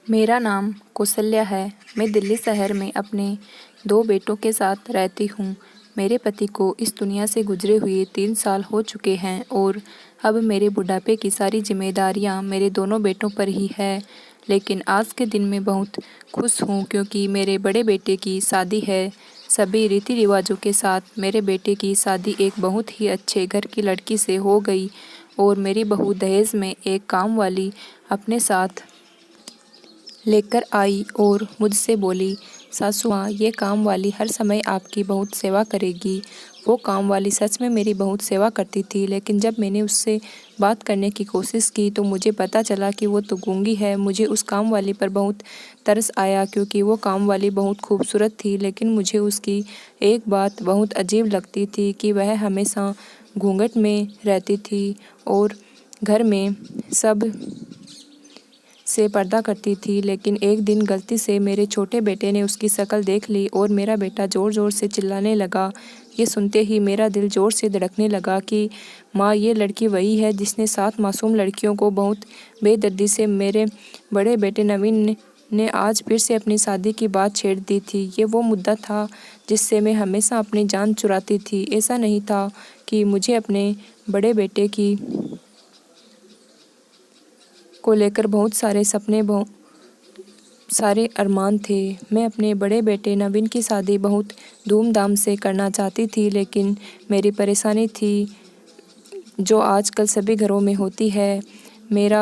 मेरा नाम कौसल्या है। मैं दिल्ली शहर में अपने 2 बेटों के साथ रहती हूँ। मेरे पति को इस दुनिया से गुजरे हुए 3 साल हो चुके हैं और अब मेरे बुढ़ापे की सारी जिम्मेदारियाँ मेरे दोनों बेटों पर ही है। लेकिन आज के दिन मैं बहुत खुश हूँ क्योंकि मेरे बड़े बेटे की शादी है। सभी रीति रिवाजों के साथ मेरे बेटे की शादी एक बहुत ही अच्छे घर की लड़की से हो गई और मेरी बहू दहेज में एक काम वाली अपने साथ लेकर आई और मुझसे बोली, सासू माँ, ये काम वाली हर समय आपकी बहुत सेवा करेगी। वो काम वाली सच में मेरी बहुत सेवा करती थी, लेकिन जब मैंने उससे बात करने की कोशिश की तो मुझे पता चला कि वो तो गूंगी है। मुझे उस काम वाली पर बहुत तरस आया क्योंकि वो काम वाली बहुत खूबसूरत थी, लेकिन मुझे उसकी एक बात बहुत अजीब लगती थी कि वह हमेशा घूंघट में रहती थी और घर में सब से पर्दा करती थी। लेकिन एक दिन गलती से मेरे छोटे बेटे ने उसकी शक्ल देख ली और मेरा बेटा ज़ोर ज़ोर से चिल्लाने लगा। ये सुनते ही मेरा दिल ज़ोर से धड़कने लगा कि माँ, ये लड़की वही है जिसने 7 मासूम लड़कियों को बहुत बेदर्दी से मेरे बड़े बेटे नवीन ने आज फिर से अपनी शादी की बात छेड़ दी थी। ये वो मुद्दा था जिससे मैं हमेशा अपनी जान चुराती थी। ऐसा नहीं था कि मुझे अपने बड़े बेटे की को लेकर बहुत सारे सपने, बहुत सारे अरमान थे। मैं अपने बड़े बेटे नवीन की शादी बहुत धूमधाम से करना चाहती थी, लेकिन मेरी परेशानी थी जो आजकल सभी घरों में होती है। मेरा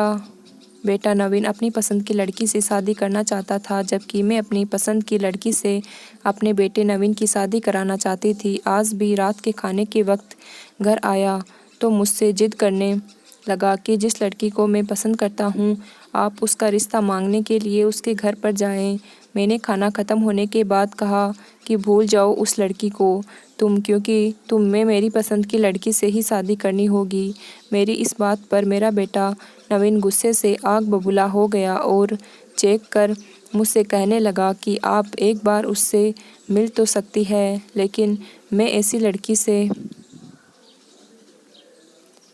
बेटा नवीन अपनी पसंद की लड़की से शादी करना चाहता था, जबकि मैं अपनी पसंद की लड़की से अपने बेटे नवीन की शादी कराना चाहती थी। आज भी रात के खाने के वक्त घर आया तो मुझसे जिद करने लगा कि जिस लड़की को मैं पसंद करता हूँ, आप उसका रिश्ता मांगने के लिए उसके घर पर जाएं। मैंने खाना ख़त्म होने के बाद कहा कि भूल जाओ उस लड़की को क्योंकि तुम्हें मेरी पसंद की लड़की से ही शादी करनी होगी। मेरी इस बात पर मेरा बेटा नवीन गुस्से से आग बबूला हो गया और चेक कर मुझसे कहने लगा कि आप एक बार उससे मिल तो सकती है, लेकिन मैं ऐसी लड़की से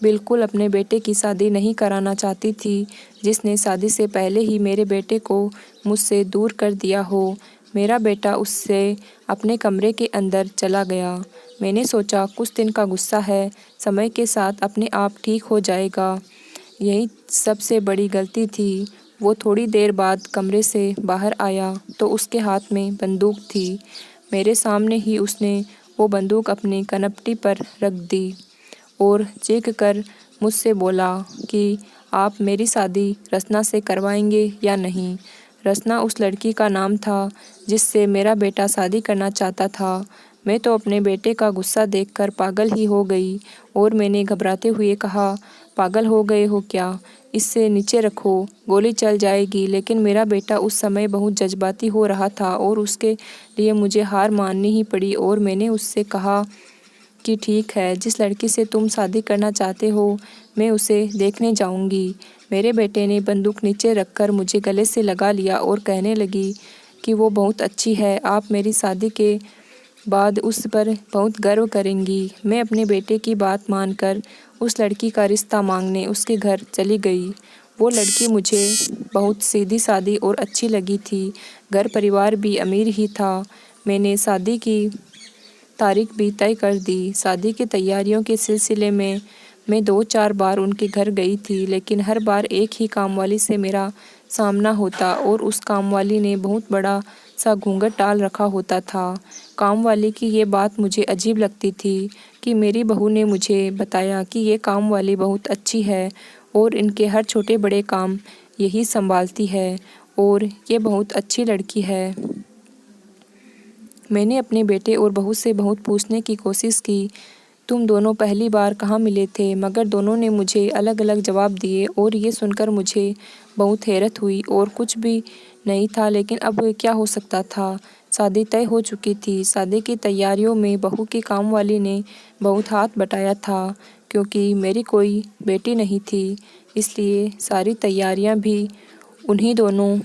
बिल्कुल अपने बेटे की शादी नहीं कराना चाहती थी जिसने शादी से पहले ही मेरे बेटे को मुझसे दूर कर दिया हो। मेरा बेटा उससे अपने कमरे के अंदर चला गया। मैंने सोचा कुछ दिन का गुस्सा है, समय के साथ अपने आप ठीक हो जाएगा। यही सबसे बड़ी गलती थी। वो थोड़ी देर बाद कमरे से बाहर आया तो उसके हाथ में बंदूक थी। मेरे सामने ही उसने वो बंदूक अपनी कनपटी पर रख दी और चीख कर मुझसे बोला कि आप मेरी शादी रचना से करवाएंगे या नहीं। रचना उस लड़की का नाम था जिससे मेरा बेटा शादी करना चाहता था। मैं तो अपने बेटे का गुस्सा देखकर पागल ही हो गई और मैंने घबराते हुए कहा, पागल हो गए हो क्या? इससे नीचे रखो, गोली चल जाएगी। लेकिन मेरा बेटा उस समय बहुत जज्बाती हो रहा था और उसके लिए मुझे हार माननी ही पड़ी और मैंने उससे कहा कि ठीक है, जिस लड़की से तुम शादी करना चाहते हो मैं उसे देखने जाऊंगी। मेरे बेटे ने बंदूक नीचे रखकर मुझे गले से लगा लिया और कहने लगी कि वो बहुत अच्छी है, आप मेरी शादी के बाद उस पर बहुत गर्व करेंगी। मैं अपने बेटे की बात मानकर उस लड़की का रिश्ता मांगने उसके घर चली गई। वो लड़की मुझे बहुत सीधी सादी और अच्छी लगी थी। घर परिवार भी अमीर ही था। मैंने शादी की तारीख भी तय कर दी। शादी की तैयारियों के सिलसिले में मैं 2-4 बार उनके घर गई थी, लेकिन हर बार एक ही कामवाली से मेरा सामना होता और उस कामवाली ने बहुत बड़ा सा घूंघट डाल रखा होता था। कामवाली की ये बात मुझे अजीब लगती थी कि मेरी बहू ने मुझे बताया कि ये कामवाली बहुत अच्छी है और इनके हर छोटे बड़े काम यही संभालती है और ये बहुत अच्छी लड़की है। मैंने अपने बेटे और बहू से बहुत पूछने की कोशिश की, तुम दोनों पहली बार कहाँ मिले थे? मगर दोनों ने मुझे अलग अलग जवाब दिए और ये सुनकर मुझे बहुत हैरत हुई और कुछ भी नहीं था। लेकिन अब क्या हो सकता था? शादी तय हो चुकी थी। शादी की तैयारियों में बहू की कामवाली ने बहुत हाथ बटाया था क्योंकि मेरी कोई बेटी नहीं थी, इसलिए सारी तैयारियां भी उन्हीं दोनों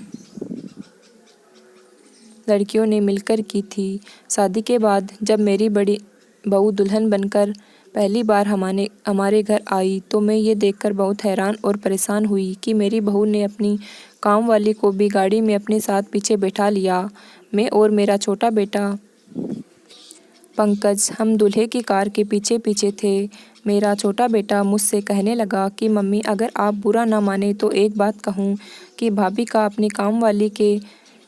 लड़कियों ने मिलकर की थी। शादी के बाद जब मेरी बड़ी बहू दुल्हन बनकर पहली बार हमारे घर आई तो मैं ये देखकर बहुत हैरान और परेशान हुई कि मेरी बहू ने अपनी काम वाली को भी गाड़ी में अपने साथ पीछे बैठा लिया। मैं और मेरा छोटा बेटा पंकज हम दूल्हे की कार के पीछे पीछे थे। मेरा छोटा बेटा मुझसे कहने लगा कि मम्मी, अगर आप बुरा ना माने तो एक बात कहूँ कि भाभी का अपनी काम वाली के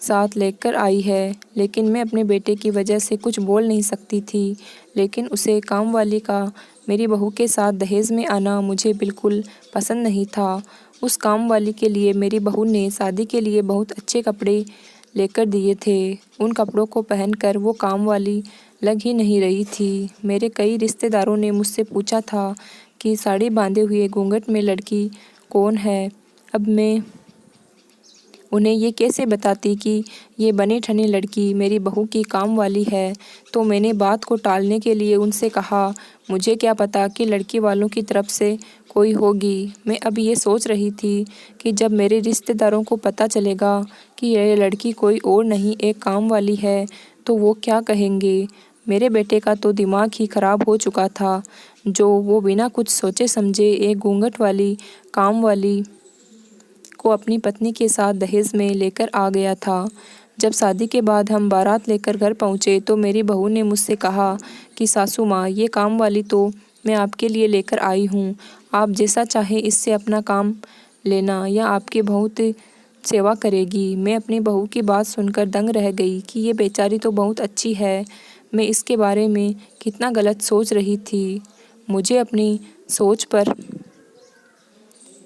साथ लेकर आई है। लेकिन मैं अपने बेटे की वजह से कुछ बोल नहीं सकती थी। लेकिन उसे काम वाली का मेरी बहू के साथ दहेज में आना मुझे बिल्कुल पसंद नहीं था। उस काम वाली के लिए मेरी बहू ने शादी के लिए बहुत अच्छे कपड़े लेकर दिए थे। उन कपड़ों को पहनकर वो काम वाली लग ही नहीं रही थी। मेरे कई रिश्तेदारों ने मुझसे पूछा था कि साड़ी बांधे हुए घूंघट में लड़की कौन है। अब मैं उन्हें ये कैसे बताती कि ये बनी ठनी लड़की मेरी बहू की काम वाली है। तो मैंने बात को टालने के लिए उनसे कहा, मुझे क्या पता कि लड़की वालों की तरफ से कोई होगी। मैं अब ये सोच रही थी कि जब मेरे रिश्तेदारों को पता चलेगा कि यह लड़की कोई और नहीं एक काम वाली है तो वो क्या कहेंगे। मेरे बेटे का तो दिमाग ही खराब हो चुका था, जो वो बिना कुछ सोचे समझे एक घूंघट वाली काम वाली को अपनी पत्नी के साथ दहेज में लेकर आ गया था। जब शादी के बाद हम बारात लेकर घर पहुँचे तो मेरी बहू ने मुझसे कहा कि सासू माँ, ये काम वाली तो मैं आपके लिए लेकर आई हूँ। आप जैसा चाहे इससे अपना काम लेना, या आपकी बहुत सेवा करेगी। मैं अपनी बहू की बात सुनकर दंग रह गई कि ये बेचारी तो बहुत अच्छी है। मैं इसके बारे में कितना गलत सोच रही थी। मुझे अपनी सोच पर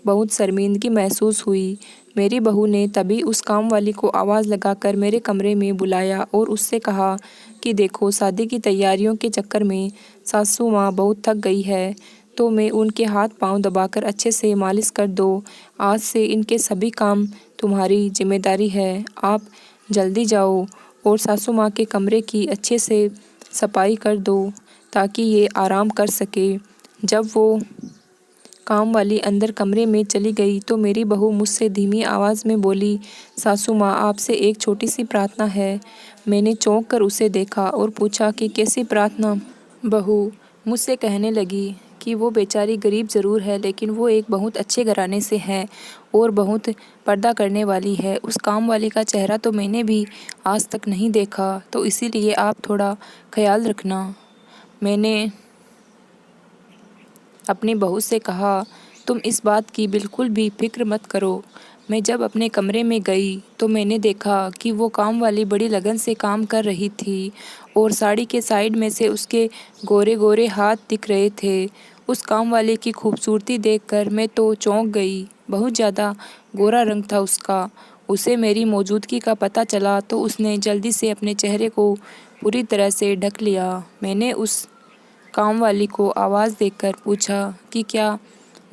बहुत शर्मिंदगी महसूस हुई। मेरी बहू ने तभी उस काम वाली को आवाज़ लगाकर मेरे कमरे में बुलाया और उससे कहा कि देखो, शादी की तैयारियों के चक्कर में सासू माँ बहुत थक गई है, तो मैं उनके हाथ पांव दबाकर अच्छे से मालिश कर दो। आज से इनके सभी काम तुम्हारी जिम्मेदारी है। आप जल्दी जाओ और सासू माँ के कमरे की अच्छे से सफाई कर दो ताकि ये आराम कर सके। जब वो काम वाली अंदर कमरे में चली गई तो मेरी बहू मुझसे धीमी आवाज़ में बोली, सासू माँ, आपसे एक छोटी सी प्रार्थना है। मैंने चौंक कर उसे देखा और पूछा कि कैसी प्रार्थना। बहू मुझसे कहने लगी कि वो बेचारी गरीब ज़रूर है, लेकिन वो एक बहुत अच्छे घराने से है और बहुत पर्दा करने वाली है। उस काम वाली का चेहरा तो मैंने भी आज तक नहीं देखा, तो इसीलिए आप थोड़ा ख्याल रखना। मैंने अपनी बहू से कहा, तुम इस बात की बिल्कुल भी फिक्र मत करो। मैं जब अपने कमरे में गई तो मैंने देखा कि वो काम वाली बड़ी लगन से काम कर रही थी और साड़ी के साइड में से उसके गोरे गोरे हाथ दिख रहे थे। उस काम वाले की खूबसूरती देखकर मैं तो चौंक गई। बहुत ज़्यादा गोरा रंग था उसका। उसे मेरी मौजूदगी का पता चला तो उसने जल्दी से अपने चेहरे को पूरी तरह से ढक लिया। मैंने उस काम वाली को आवाज़ देकर पूछा कि क्या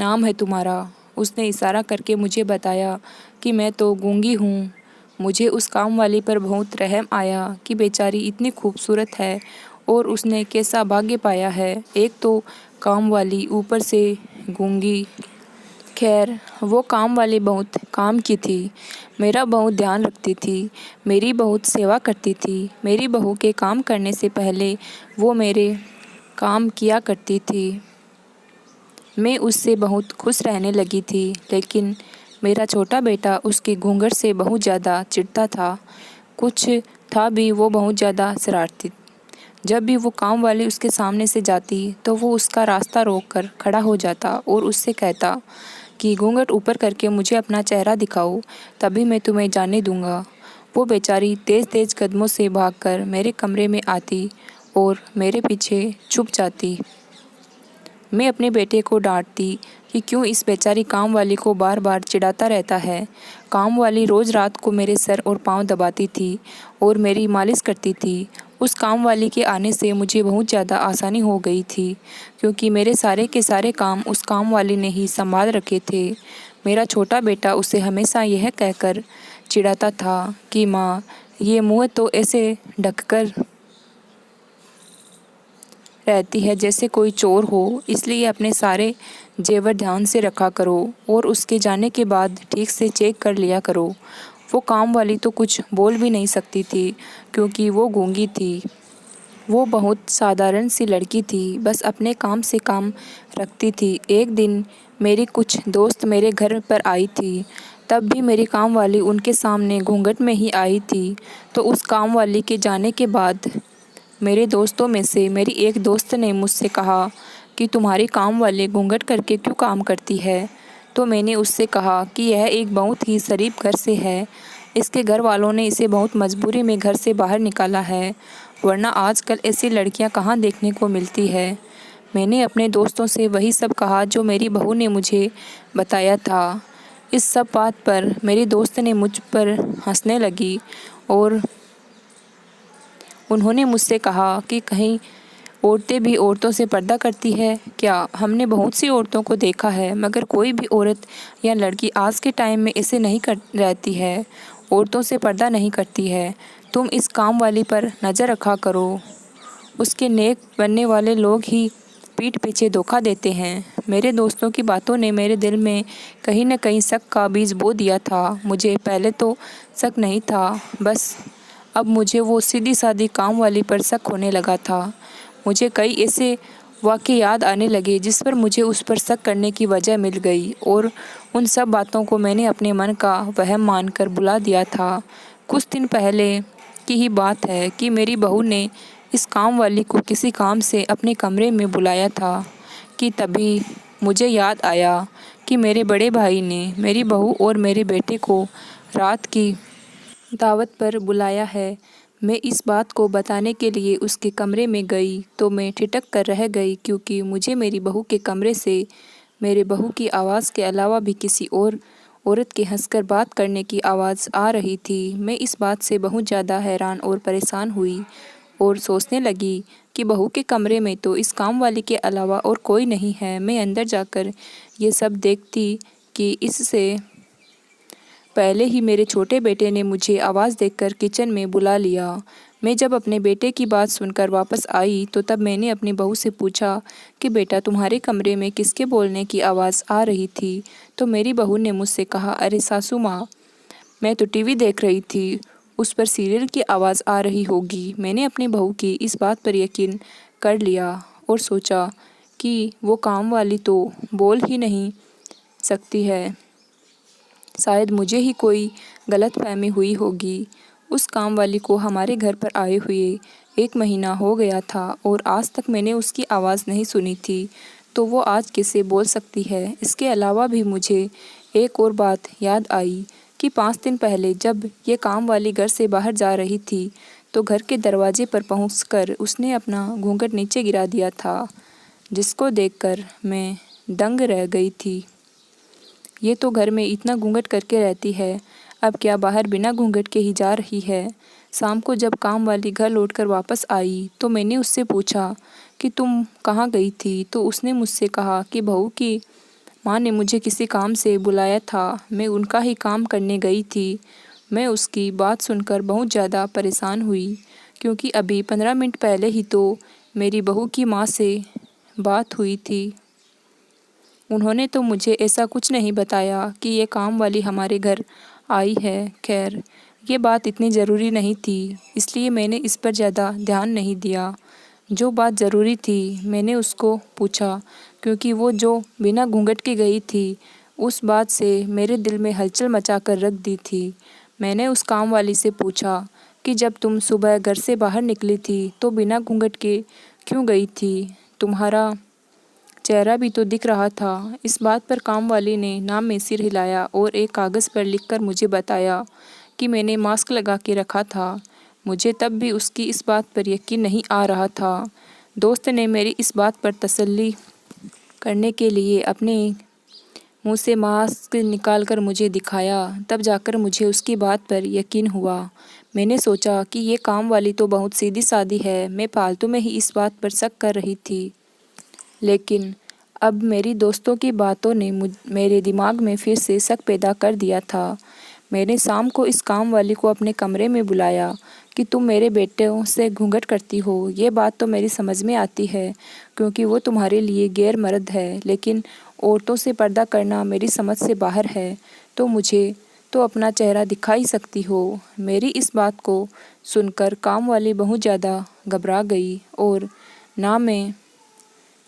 नाम है तुम्हारा। उसने इशारा करके मुझे बताया कि मैं तो गूंगी हूँ। मुझे उस काम वाली पर बहुत रहम आया कि बेचारी इतनी खूबसूरत है और उसने कैसा भाग्य पाया है। एक तो काम वाली, ऊपर से गूंगी। खैर, वो काम वाली बहुत काम की थी। मेरा बहुत ध्यान रखती थी, मेरी बहुत सेवा करती थी। मेरी बहू के काम करने से पहले वो मेरे काम किया करती थी। मैं उससे बहुत खुश रहने लगी थी, लेकिन मेरा छोटा बेटा उसकी घूंघट से बहुत ज़्यादा चिढ़ता था। कुछ था भी, वो बहुत ज़्यादा शरारती। जब भी वो काम वाली उसके सामने से जाती तो वो उसका रास्ता रोक कर खड़ा हो जाता और उससे कहता कि घूंघट ऊपर करके मुझे अपना चेहरा दिखाओ, तभी मैं तुम्हें जाने दूंगा। वो बेचारी तेज़ तेज़ कदमों से भागकर मेरे कमरे में आती और मेरे पीछे छुप जाती। मैं अपने बेटे को डांटती कि क्यों इस बेचारी काम वाली को बार बार चिढ़ाता रहता है। काम वाली रोज़ रात को मेरे सर और पाँव दबाती थी और मेरी मालिश करती थी। उस काम वाली के आने से मुझे बहुत ज़्यादा आसानी हो गई थी, क्योंकि मेरे सारे के सारे काम उस काम वाली ने ही संभाल रखे थे। मेरा छोटा बेटा उसे हमेशा यह कहकर चिढ़ाता था कि माँ, ये मुँह तो ऐसे ढककर रहती है जैसे कोई चोर हो, इसलिए अपने सारे जेवर ध्यान से रखा करो और उसके जाने के बाद ठीक से चेक कर लिया करो। वो काम वाली तो कुछ बोल भी नहीं सकती थी, क्योंकि वो गूंगी थी। वो बहुत साधारण सी लड़की थी, बस अपने काम से काम रखती थी। एक दिन मेरी कुछ दोस्त मेरे घर पर आई थी। तब भी मेरी काम वाली उनके सामने घूंघट में ही आई थी। तो उस काम वाली के जाने के बाद मेरे दोस्तों में से मेरी एक दोस्त ने मुझसे कहा कि तुम्हारी काम वाली घूंघट करके क्यों काम करती है। तो मैंने उससे कहा कि यह एक बहुत ही शरीफ घर से है, इसके घर वालों ने इसे बहुत मजबूरी में घर से बाहर निकाला है, वरना आजकल ऐसी लड़कियां कहाँ देखने को मिलती है। मैंने अपने दोस्तों से वही सब कहा जो मेरी बहू ने मुझे बताया था। इस सब बात पर मेरी दोस्त ने मुझ पर हंसने लगी और उन्होंने मुझसे कहा कि कहीं औरतें भी औरतों से पर्दा करती है क्या। हमने बहुत सी औरतों को देखा है, मगर कोई भी औरत या लड़की आज के टाइम में ऐसे नहीं कर रहती है, औरतों से पर्दा नहीं करती है। तुम इस काम वाली पर नज़र रखा करो, उसके नेक बनने वाले लोग ही पीठ पीछे धोखा देते हैं। मेरे दोस्तों की बातों ने मेरे दिल में कहीं न कहीं शक का बीज बो दिया था। मुझे पहले तो शक नहीं था, बस अब मुझे वो सीधी सादी काम वाली पर शक होने लगा था। मुझे कई ऐसे वाक़ये याद आने लगे जिस पर मुझे उस पर शक करने की वजह मिल गई, और उन सब बातों को मैंने अपने मन का वहम मानकर भुला दिया था। कुछ दिन पहले की ही बात है कि मेरी बहू ने इस काम वाली को किसी काम से अपने कमरे में बुलाया था कि तभी मुझे याद आया कि मेरे बड़े भाई ने मेरी बहू और मेरे बेटे को रात की दावत पर बुलाया है। मैं इस बात को बताने के लिए उसके कमरे में गई तो मैं ठिठक कर रह गई, क्योंकि मुझे मेरी बहू के कमरे से मेरे बहू की आवाज़ के अलावा भी किसी और औरत के हंसकर बात करने की आवाज़ आ रही थी। मैं इस बात से बहुत ज़्यादा हैरान और परेशान हुई और सोचने लगी कि बहू के कमरे में तो इस काम वाली के अलावा और कोई नहीं है। मैं अंदर जाकर ये सब देखती कि इससे पहले ही मेरे छोटे बेटे ने मुझे आवाज़ देकर किचन में बुला लिया। मैं जब अपने बेटे की बात सुनकर वापस आई तो तब मैंने अपनी बहू से पूछा कि बेटा, तुम्हारे कमरे में किसके बोलने की आवाज़ आ रही थी। तो मेरी बहू ने मुझसे कहा, अरे सासू माँ, मैं तो टीवी देख रही थी, उस पर सीरियल की आवाज़ आ रही होगी। मैंने अपनी बहू की इस बात पर यकीन कर लिया और सोचा कि वो काम वाली तो बोल ही नहीं सकती है, शायद मुझे ही कोई गलतफहमी हुई होगी। उस काम वाली को हमारे घर पर आए हुए 1 महीना हो गया था और आज तक मैंने उसकी आवाज़ नहीं सुनी थी, तो वो आज कैसे बोल सकती है। इसके अलावा भी मुझे एक और बात याद आई कि 5 दिन पहले जब ये काम वाली घर से बाहर जा रही थी तो घर के दरवाजे पर पहुंचकर उसने अपना घूंघट नीचे गिरा दिया था, जिसको देखकर मैं दंग रह गई थी। ये तो घर में इतना घूंघट करके रहती है, अब क्या बाहर बिना घूंघट के ही जा रही है। शाम को जब काम वाली घर लौटकर वापस आई तो मैंने उससे पूछा कि तुम कहाँ गई थी। तो उसने मुझसे कहा कि बहू की माँ ने मुझे किसी काम से बुलाया था, मैं उनका ही काम करने गई थी। मैं उसकी बात सुनकर बहुत ज़्यादा परेशान हुई, क्योंकि अभी 15 मिनट पहले ही तो मेरी बहू की माँ से बात हुई थी। उन्होंने तो मुझे ऐसा कुछ नहीं बताया कि ये काम वाली हमारे घर आई है। खैर, ये बात इतनी ज़रूरी नहीं थी, इसलिए मैंने इस पर ज़्यादा ध्यान नहीं दिया। जो बात ज़रूरी थी मैंने उसको पूछा, क्योंकि वो जो बिना घूंघट के गई थी उस बात से मेरे दिल में हलचल मचा कर रख दी थी। मैंने उस काम वाली से पूछा कि जब तुम सुबह घर से बाहर निकली थी तो बिना घूंघट के क्यों गई थी, तुम्हारा चेहरा भी तो दिख रहा था। इस बात पर काम वाली ने नाम में सिर हिलाया और एक कागज़ पर लिखकर मुझे बताया कि मैंने मास्क लगा के रखा था। मुझे तब भी उसकी इस बात पर यकीन नहीं आ रहा था। दोस्त ने मेरी इस बात पर तसल्ली करने के लिए अपने मुंह से मास्क निकाल कर मुझे दिखाया, तब जाकर मुझे उसकी बात पर यकीन हुआ। मैंने सोचा कि ये काम वाली तो बहुत सीधी सादी है, मैं फालतू में ही इस बात पर शक कर रही थी। लेकिन अब मेरी दोस्तों की बातों ने मेरे दिमाग में फिर से शक पैदा कर दिया था। मैंने शाम को इस काम वाली को अपने कमरे में बुलाया कि तुम मेरे बेटों से घूंघट करती हो। ये बात तो मेरी समझ में आती है, क्योंकि वो तुम्हारे लिए गैर मर्द है, लेकिन औरतों से पर्दा करना मेरी समझ से बाहर है, तो मुझे तो अपना चेहरा दिखा ही सकती हो। मेरी इस बात को सुनकर काम वाली बहुत ज़्यादा घबरा गई और ना मैं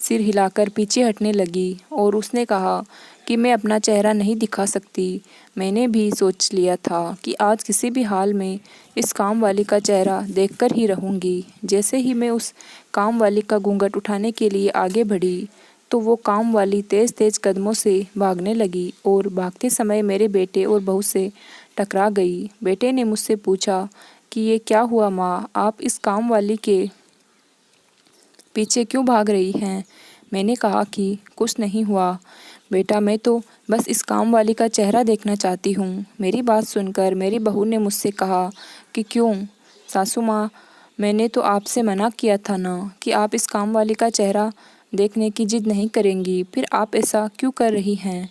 सिर हिलाकर पीछे हटने लगी और उसने कहा कि मैं अपना चेहरा नहीं दिखा सकती। मैंने भी सोच लिया था कि आज किसी भी हाल में इस काम वाली का चेहरा देखकर ही रहूँगी। जैसे ही मैं उस काम वाली का घूंघट उठाने के लिए आगे बढ़ी तो वो काम वाली तेज़ तेज़ कदमों से भागने लगी और भागते समय मेरे बेटे और बहू से टकरा गई। बेटे ने मुझसे पूछा कि ये क्या हुआ माँ, आप इस काम वाली के पीछे क्यों भाग रही हैं? मैंने कहा कि कुछ नहीं हुआ बेटा, मैं तो बस इस काम वाली का चेहरा देखना चाहती हूँ। मेरी बात सुनकर मेरी बहू ने मुझसे कहा कि क्यों सासू माँ, मैंने तो आपसे मना किया था ना कि आप इस काम वाली का चेहरा देखने की जिद नहीं करेंगी, फिर आप ऐसा क्यों कर रही हैं?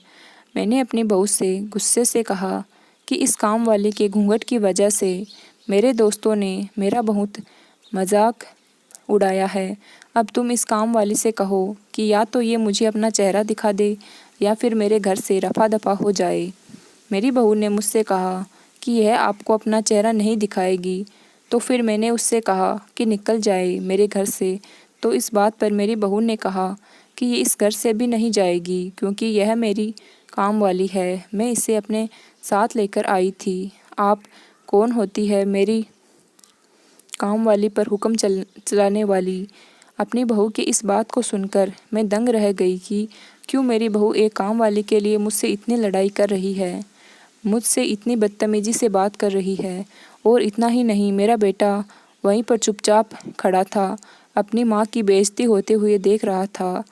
मैंने अपनी बहू से गुस्से से कहा कि इस काम वाली के घूंघट की वजह से मेरे दोस्तों ने मेरा बहुत मजाक उड़ाया है। अब तुम इस काम वाली से कहो कि या तो ये मुझे अपना चेहरा दिखा दे या फिर मेरे घर से रफा दफा हो जाए। मेरी बहू ने मुझसे कहा कि यह आपको अपना चेहरा नहीं दिखाएगी, तो फिर मैंने उससे कहा कि निकल जाए मेरे घर से। तो इस बात पर मेरी बहू ने कहा कि ये इस घर से भी नहीं जाएगी क्योंकि यह मेरी काम वाली है, मैं इसे अपने साथ लेकर आई थी। आप कौन होती है मेरी काम वाली पर हुक्म चलाने वाली? अपनी बहू की इस बात को सुनकर मैं दंग रह गई कि क्यों मेरी बहू एक काम वाली के लिए मुझसे इतनी लड़ाई कर रही है, मुझसे इतनी बदतमीजी से बात कर रही है। और इतना ही नहीं, मेरा बेटा वहीं पर चुपचाप खड़ा था, अपनी माँ की बेइज्जती होते हुए देख रहा था।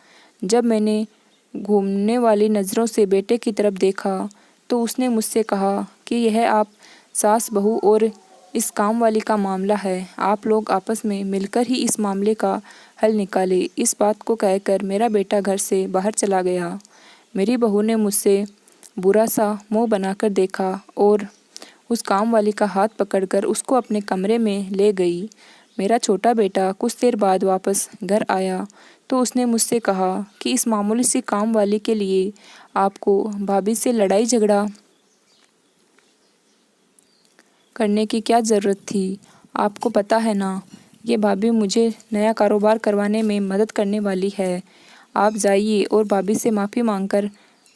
जब मैंने घूमने वाली नज़रों से बेटे की तरफ देखा तो उसने मुझसे कहा कि यह आप सास बहू और इस काम वाली का मामला है, आप लोग आपस में मिलकर ही इस मामले का हल निकाले। इस बात को कहकर मेरा बेटा घर से बाहर चला गया। मेरी बहू ने मुझसे बुरा सा मुंह बनाकर देखा और उस काम वाली का हाथ पकड़कर उसको अपने कमरे में ले गई। मेरा छोटा बेटा कुछ देर बाद वापस घर आया तो उसने मुझसे कहा कि इस मामूली सी काम वाली के लिए आपको भाभी से लड़ाई झगड़ा करने की क्या ज़रूरत थी? आपको पता है ना, ये भाभी मुझे नया कारोबार करवाने में मदद करने वाली है। आप जाइए और भाभी से माफ़ी मांगकर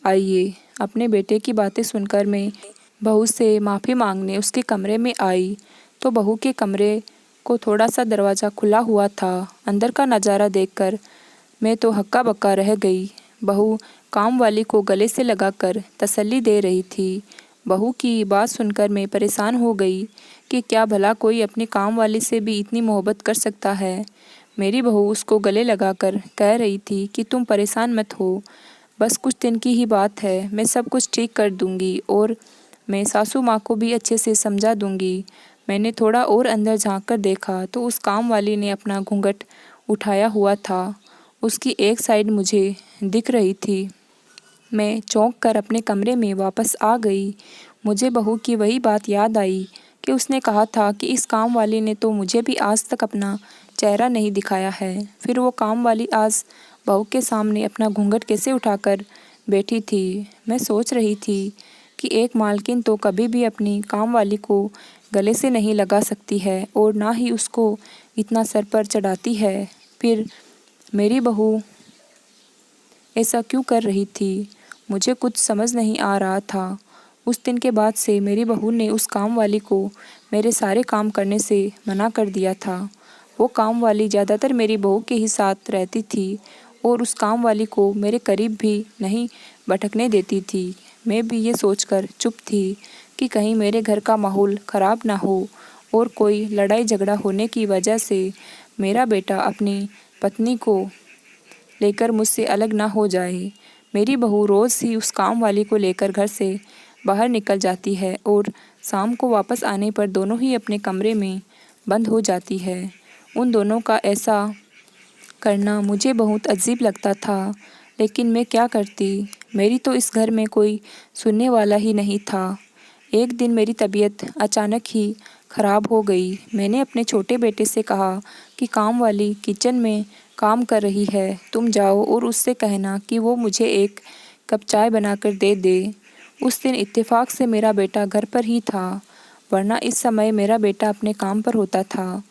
आइए। अपने बेटे की बातें सुनकर मैं बहू से माफ़ी मांगने उसके कमरे में आई तो बहू के कमरे को थोड़ा सा दरवाज़ा खुला हुआ था। अंदर का नज़ारा देखकर मैं तो हक्का बक्का रह गई। बहू काम वाली को गले से लगाकर तसल्ली दे रही थी। बहू की बात सुनकर मैं परेशान हो गई कि क्या भला कोई अपनी काम वाली से भी इतनी मोहब्बत कर सकता है। मेरी बहू उसको गले लगाकर कह रही थी कि तुम परेशान मत हो, बस कुछ दिन की ही बात है, मैं सब कुछ ठीक कर दूंगी और मैं सासू माँ को भी अच्छे से समझा दूंगी। मैंने थोड़ा और अंदर झांक कर देखा तो उस काम वाली ने अपना घूंघट उठाया हुआ था। उसकी एक साइड मुझे दिख रही थी। मैं चौंक कर अपने कमरे में वापस आ गई। मुझे बहू की वही बात याद आई कि उसने कहा था कि इस काम वाली ने तो मुझे भी आज तक अपना चेहरा नहीं दिखाया है। फिर वो काम वाली आज बहू के सामने अपना घूंघट कैसे उठाकर बैठी थी। मैं सोच रही थी कि एक मालकिन तो कभी भी अपनी काम वाली को गले से नहीं लगा सकती है और ना ही उसको इतना सर पर चढ़ाती है। फिर मेरी बहू ऐसा क्यों कर रही थी, मुझे कुछ समझ नहीं आ रहा था। उस दिन के बाद से मेरी बहू ने उस काम वाली को मेरे सारे काम करने से मना कर दिया था। वो काम वाली ज़्यादातर मेरी बहू के ही साथ रहती थी और उस काम वाली को मेरे करीब भी नहीं भटकने देती थी। मैं भी ये सोचकर चुप थी कि कहीं मेरे घर का माहौल ख़राब ना हो और कोई लड़ाई झगड़ा होने की वजह से मेरा बेटा अपनी पत्नी को लेकर मुझसे अलग ना हो जाए। मेरी बहू रोज़ ही उस काम वाली को लेकर घर से बाहर निकल जाती है और शाम को वापस आने पर दोनों ही अपने कमरे में बंद हो जाती है। उन दोनों का ऐसा करना मुझे बहुत अजीब लगता था, लेकिन मैं क्या करती, मेरी तो इस घर में कोई सुनने वाला ही नहीं था। एक दिन मेरी तबीयत अचानक ही ख़राब हो गई। मैंने अपने छोटे बेटे से कहा कि काम वाली किचन में काम कर रही है, तुम जाओ और उससे कहना कि वो मुझे एक कप चाय बनाकर दे दे। उस दिन इत्तेफाक से मेरा बेटा घर पर ही था, वरना इस समय मेरा बेटा अपने काम पर होता था।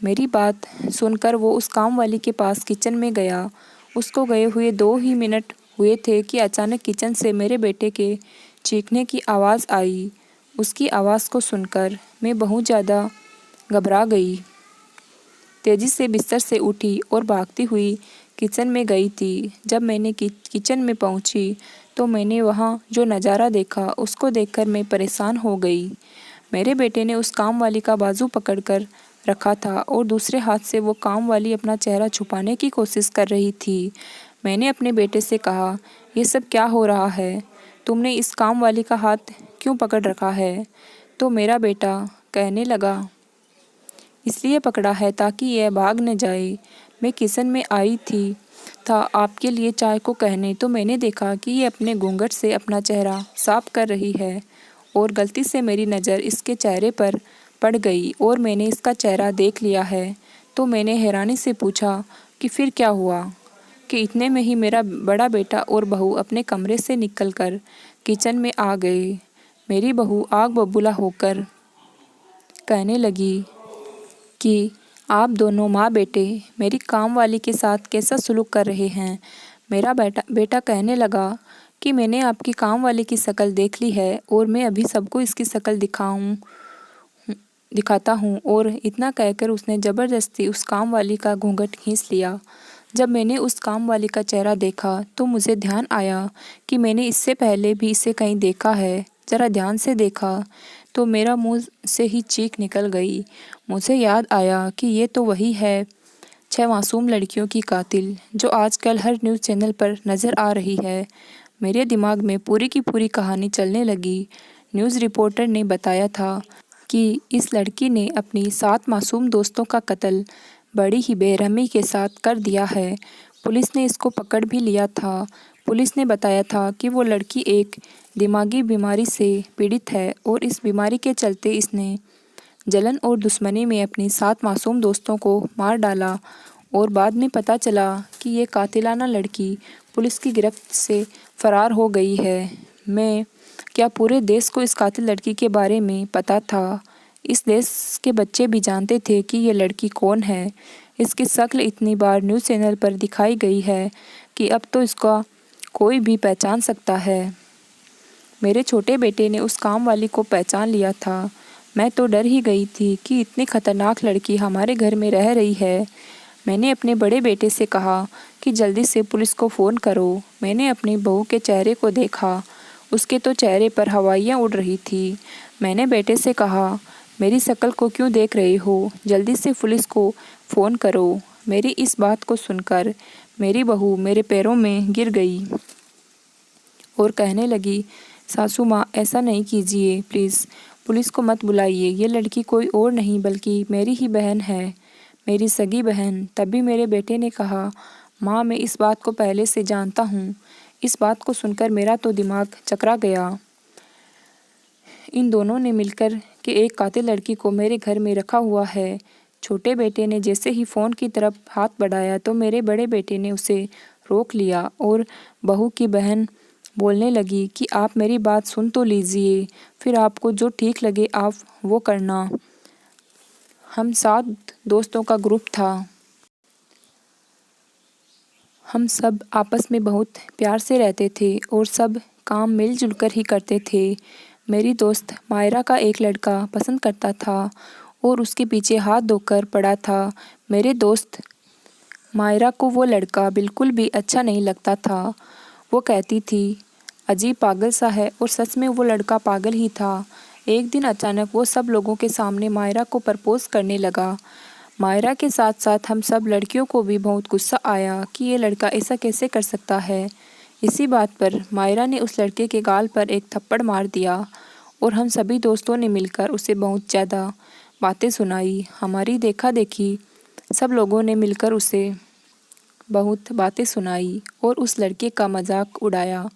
मेरी बात सुनकर वो उस काम वाली के पास किचन में गया। उसको गए हुए 2 ही मिनट हुए थे कि अचानक किचन से मेरे बेटे के चीखने की आवाज़ आई। उसकी आवाज़ को सुनकर मैं बहुत ज़्यादा घबरा गई। तेज़ी से बिस्तर से उठी और भागती हुई किचन में गई थी। जब मैंने किचन में पहुंची तो मैंने वहां जो नज़ारा देखा उसको देखकर मैं परेशान हो गई। मेरे बेटे ने उस काम वाली का बाजू पकड़कर रखा था और दूसरे हाथ से वो काम वाली अपना चेहरा छुपाने की कोशिश कर रही थी। मैंने अपने बेटे से कहा, ये सब क्या हो रहा है? तुमने इस काम वाली का हाथ क्यों पकड़ रखा है? तो मेरा बेटा कहने लगा, इसलिए पकड़ा है ताकि यह भाग न जाए। मैं किचन में आई था आपके लिए चाय को कहने, तो मैंने देखा कि ये अपने घूंघट से अपना चेहरा साफ कर रही है और गलती से मेरी नज़र इसके चेहरे पर पड़ गई और मैंने इसका चेहरा देख लिया है। तो मैंने हैरानी से पूछा कि फिर क्या हुआ? कि इतने में ही मेरा बड़ा बेटा और बहू अपने कमरे से निकलकर किचन में आ गए। मेरी बहू आग बबूला होकर कहने लगी कि आप दोनों माँ बेटे मेरी काम वाली के साथ कैसा सलूक कर रहे हैं। मेरा बेटा कहने लगा कि मैंने आपकी काम वाली की शक्ल देख ली है और मैं अभी सबको इसकी शक्ल दिखाता हूँ। और इतना कहकर उसने ज़बरदस्ती उस काम वाली का घूंघट खींच लिया। जब मैंने उस काम वाली का चेहरा देखा तो मुझे ध्यान आया कि मैंने इससे पहले भी इसे कहीं देखा है। ज़रा ध्यान से देखा तो मेरा मुंह से ही चीख निकल गई। मुझे याद आया कि ये तो वही है 6 मासूम लड़कियों की कातिल जो आजकल हर न्यूज़ चैनल पर नज़र आ रही है। मेरे दिमाग में पूरी की पूरी कहानी चलने लगी। न्यूज़ रिपोर्टर ने बताया था कि इस लड़की ने अपनी 7 मासूम दोस्तों का कत्ल बड़ी ही बेरहमी के साथ कर दिया है। पुलिस ने इसको पकड़ भी लिया था। पुलिस ने बताया था कि वो लड़की एक दिमागी बीमारी से पीड़ित है और इस बीमारी के चलते इसने जलन और दुश्मनी में अपनी 7 मासूम दोस्तों को मार डाला। और बाद में पता चला कि ये कातिलाना लड़की पुलिस की गिरफ्त से फरार हो गई है। मैं क्या पूरे देश को इस कातिल लड़की के बारे में पता था? इस देश के बच्चे भी जानते थे कि ये लड़की कौन है। इसकी शक्ल इतनी बार न्यूज़ चैनल पर दिखाई गई है कि अब तो इसका कोई भी पहचान सकता है। मेरे छोटे बेटे ने उस काम वाली को पहचान लिया था। मैं तो डर ही गई थी कि इतनी खतरनाक लड़की हमारे घर में रह रही है। मैंने अपने बड़े बेटे से कहा कि जल्दी से पुलिस को फ़ोन करो। मैंने अपनी बहू के चेहरे को देखा, उसके तो चेहरे पर हवाइयाँ उड़ रही थी। मैंने बेटे से कहा, मेरी शक्ल को क्यों देख रहे हो? जल्दी से पुलिस को फ़ोन करो। मेरी इस बात को सुनकर मेरी बहू मेरे पैरों में गिर गई और कहने लगी, सासू माँ ऐसा नहीं कीजिए प्लीज़, पुलिस को मत बुलाइए। ये लड़की कोई और नहीं बल्कि मेरी ही बहन है, मेरी सगी बहन। तभी मेरे बेटे ने कहा, माँ मैं इस बात को पहले से जानता हूँ। इस बात को सुनकर मेरा तो दिमाग चकरा गया। इन दोनों ने मिलकर के एक कातिल लड़की को मेरे घर में रखा हुआ है। छोटे बेटे ने जैसे ही फ़ोन की तरफ हाथ बढ़ाया तो मेरे बड़े बेटे ने उसे रोक लिया और बहू की बहन बोलने लगी कि आप मेरी बात सुन तो लीजिए, फिर आपको जो ठीक लगे आप वो करना। हम 7 दोस्तों का ग्रुप था। हम सब आपस में बहुत प्यार से रहते थे और सब काम मिलजुल कर ही करते थे। मेरी दोस्त मायरा का एक लड़का पसंद करता था और उसके पीछे हाथ धोकर पड़ा था। मेरे दोस्त मायरा को वो लड़का बिल्कुल भी अच्छा नहीं लगता था। वो कहती थी, अजीब पागल सा है, और सच में वो लड़का पागल ही था। एक दिन अचानक वो सब लोगों के सामने मायरा को प्रपोज़ करने लगा। मायरा के साथ साथ हम सब लड़कियों को भी बहुत गुस्सा आया कि ये लड़का ऐसा कैसे कर सकता है। इसी बात पर मायरा ने उस लड़के के गाल पर एक थप्पड़ मार दिया और हम सभी दोस्तों ने मिलकर उसे बहुत ज़्यादा बातें सुनाई। हमारी देखा देखी सब लोगों ने मिलकर उसे बहुत बातें सुनाई और उस लड़के का मजाक उड़ाया।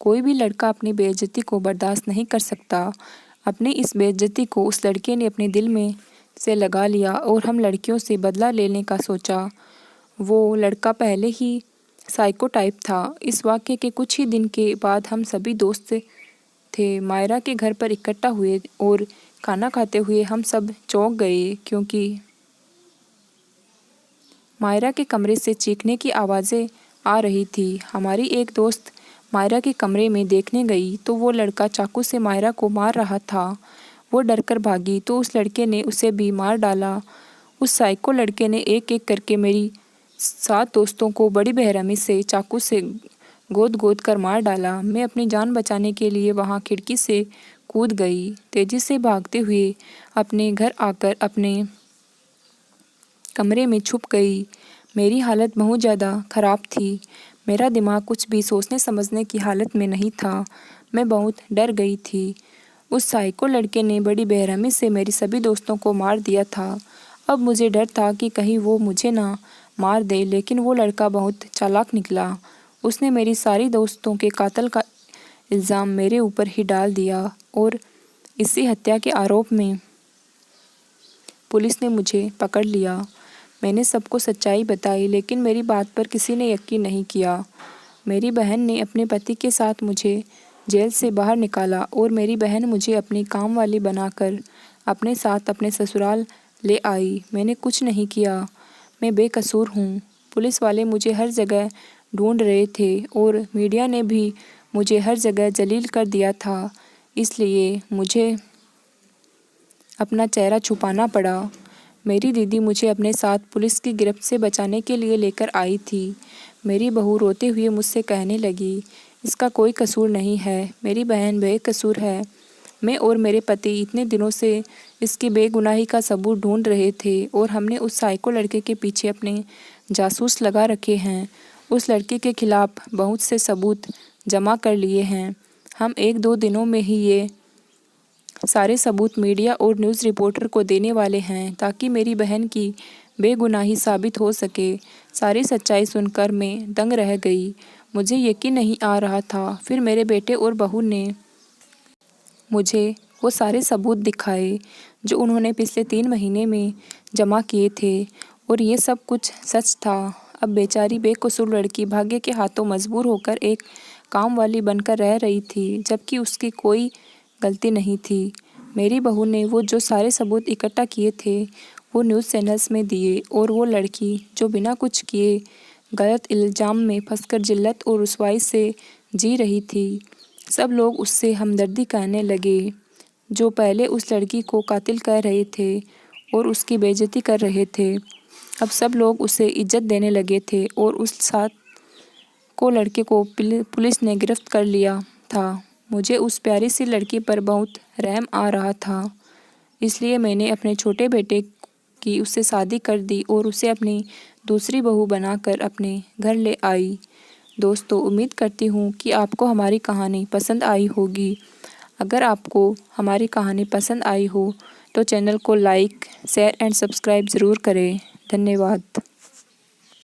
कोई भी लड़का अपनी बेइज्जती को बर्दाश्त नहीं कर सकता। अपनी इस बेइज्जती को उस लड़के ने अपने दिल में से लगा लिया और हम लड़कियों से बदला लेने का सोचा। वो लड़का पहले ही साइको टाइप था। इस वाक़ये के कुछ ही दिन के बाद हम सभी दोस्त थे मायरा के घर पर इकट्ठा हुए और खाना खाते हुए हम सब चौंक गए क्योंकि मायरा के कमरे से चीखने की आवाज़ें आ रही थी। हमारी एक दोस्त मायरा के कमरे में देखने गई तो वो लड़का चाकू से मायरा को मार रहा था। वो डरकर भागी तो उस लड़के ने उसे भी मार डाला। उस साइको लड़के ने एक एक करके मेरी 7 दोस्तों को बड़ी बेरहमी से चाकू से गोद गोद कर मार डाला। मैं अपनी जान बचाने के लिए वहाँ खिड़की से कूद गई। तेजी से भागते हुए अपने घर आकर अपने कमरे में छुप गई। मेरी हालत बहुत ज़्यादा ख़राब थी। मेरा दिमाग कुछ भी सोचने समझने की हालत में नहीं था। मैं बहुत डर गई थी। उस साइको लड़के ने बड़ी बेरहमी से मेरी सभी दोस्तों को मार दिया था। अब मुझे डर था कि कहीं वो मुझे ना मार दे, लेकिन वो लड़का बहुत चालाक निकला। उसने मेरी सारी दोस्तों के कातल का इल्ज़ाम मेरे ऊपर ही डाल दिया और इसी हत्या के आरोप में पुलिस ने मुझे पकड़ लिया। मैंने सबको सच्चाई बताई, लेकिन मेरी बात पर किसी ने यकीन नहीं किया। मेरी बहन ने अपने पति के साथ मुझे जेल से बाहर निकाला और मेरी बहन मुझे अपनी काम वाली बनाकर अपने साथ अपने ससुराल ले आई। मैंने कुछ नहीं किया, मैं बेकसूर हूँ। पुलिस वाले मुझे हर जगह ढूंढ रहे थे और मीडिया ने भी मुझे हर जगह जलील कर दिया था, इसलिए मुझे अपना चेहरा छुपाना पड़ा। मेरी दीदी मुझे अपने साथ पुलिस की गिरफ्त से बचाने के लिए लेकर आई थी। मेरी बहू रोते हुए मुझसे कहने लगी, इसका कोई कसूर नहीं है, मेरी बहन बेकसूर है। मैं और मेरे पति इतने दिनों से इसकी बेगुनाही का सबूत ढूंढ रहे थे और हमने उस साइको लड़के के पीछे अपने जासूस लगा रखे हैं। उस लड़के के खिलाफ बहुत से सबूत जमा कर लिए हैं। हम 1-2 दिनों में ही ये सारे सबूत मीडिया और न्यूज़ रिपोर्टर को देने वाले हैं, ताकि मेरी बहन की बेगुनाही साबित हो सके। सारी सच्चाई सुनकर मैं दंग रह गई। मुझे यकीन नहीं आ रहा था। फिर मेरे बेटे और बहू ने मुझे वो सारे सबूत दिखाए जो उन्होंने पिछले 3 महीने में जमा किए थे, और ये सब कुछ सच था। अब बेचारी बेकसूर लड़की भाग्य के हाथों मजबूर होकर एक काम वाली बनकर रह रही थी, जबकि उसकी कोई गलती नहीं थी। मेरी बहू ने वो जो सारे सबूत इकट्ठा किए थे वो न्यूज़ चैनल्स में दिए, और वो लड़की जो बिना कुछ किए गलत इल्ज़ाम में फंसकर जिल्लत और रुसवाई से जी रही थी, सब लोग उससे हमदर्दी करने लगे। जो पहले उस लड़की को कातिल कह रहे थे और उसकी बेइज्जती कर रहे थे, अब सब लोग उसे इज्जत देने लगे थे, और उस 7 को लड़के को पुलिस ने गिरफ्त कर लिया था। मुझे उस प्यारी सी लड़की पर बहुत रहम आ रहा था, इसलिए मैंने अपने छोटे बेटे की उससे शादी कर दी और उसे अपनी दूसरी बहू बनाकर अपने घर ले आई। दोस्तों, उम्मीद करती हूँ कि आपको हमारी कहानी पसंद आई होगी। अगर आपको हमारी कहानी पसंद आई हो तो चैनल को लाइक, शेयर एंड सब्सक्राइब ज़रूर करें। धन्यवाद।